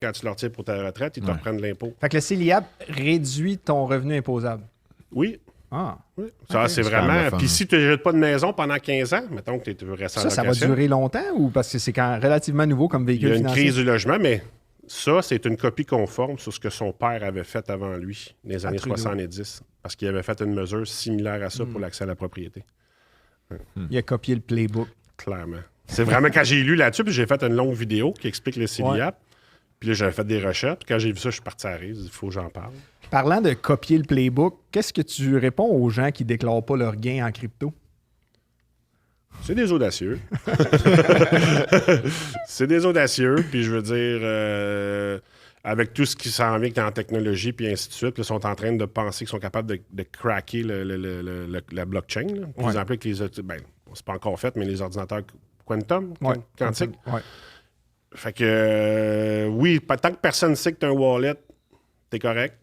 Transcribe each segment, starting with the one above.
quand tu leur tires pour ta retraite, ils te reprennent l'impôt. Fait que le CELIAP réduit ton revenu imposable. Oui. Ah. Oui. Ça, c'est C'est quand même vraiment... le fun. Puis si tu ne jettes pas de maison pendant 15 ans, mettons que tu veux rester en Ça va location, durer longtemps ou parce que c'est quand relativement nouveau comme il véhicule y a une financier? crise du logement, mais ça, c'est une copie conforme sur ce que son père avait fait avant lui, dans les années Trudeau. 70, parce qu'il avait fait une mesure similaire à ça pour l'accès à la propriété. Il a copié le playbook. Clairement. C'est vraiment quand j'ai lu là-dessus, puis j'ai fait une longue vidéo qui explique le CELIAP. Puis là, j'avais fait des recherches. Puis quand j'ai vu ça, je suis parti à rire. Il faut que j'en parle. Parlant de copier le playbook, qu'est-ce que tu réponds aux gens qui ne déclarent pas leurs gains en crypto? C'est des audacieux. C'est des audacieux. Puis je veux dire, avec tout ce qui s'en vient dans la technologie, puis ainsi de suite, puis ils sont en train de penser qu'ils sont capables de craquer la blockchain. Là. Par exemple, avec les... Ben, c'est pas encore fait, mais les ordinateurs quantum, quantiques. Ouais. Fait que, oui, tant que personne ne sait que tu as un wallet, t'es correct.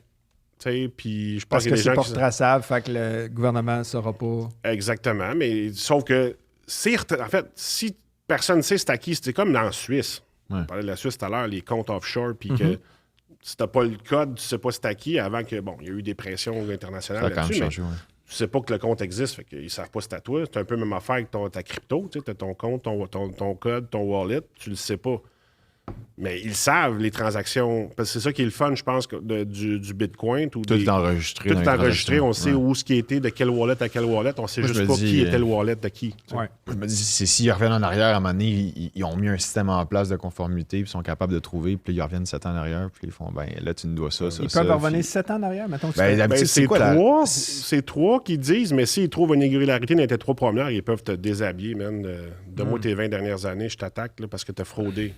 Puis je pense Parce qu'il y que a des c'est gens pas qui... retraçable, fait que le gouvernement ne saura pas. Exactement, mais sauf que, en fait, si personne ne sait c'est à qui, c'est comme en Suisse. On parlait de la Suisse tout à l'heure, les comptes offshore, puis que si t'as pas le code, tu sais pas c'est à qui, avant que, bon, il y a eu des pressions internationales Ça a quand même là-dessus, mais changé, tu sais pas que le compte existe, fait qu'ils savent pas c'est à toi. C'est un peu la même affaire que ta crypto, tu sais, t'as ton compte, ton code, ton wallet, tu le sais pas. Mais ils savent les transactions. Parce que c'est ça qui est le fun, je pense, du Bitcoin. Tout est enregistré. Tout est enregistré. On sait où ce qui était, de quel wallet à quel wallet. On sait Moi, juste je me pas dis, qui était le wallet de qui. Ouais. Je me dis, c'est s'ils reviennent en arrière, à un moment donné, ils ont mis un système en place de conformité, puis ils sont capables de trouver, puis là, ils reviennent 7 ans en arrière, puis ils font, ben là, tu nous dois ça, ça, Ils ça. peuvent revenir puis- 7 ans en arrière, mettons. Ben, d'habitude, C'est c'est quoi la... c'est trois qui disent, mais s'ils trouvent une irrégularité dans tes 3 premières, ils peuvent te déshabiller, man. Donne-moi tes 20 dernières années, je t'attaque là, parce que t'as fraudé.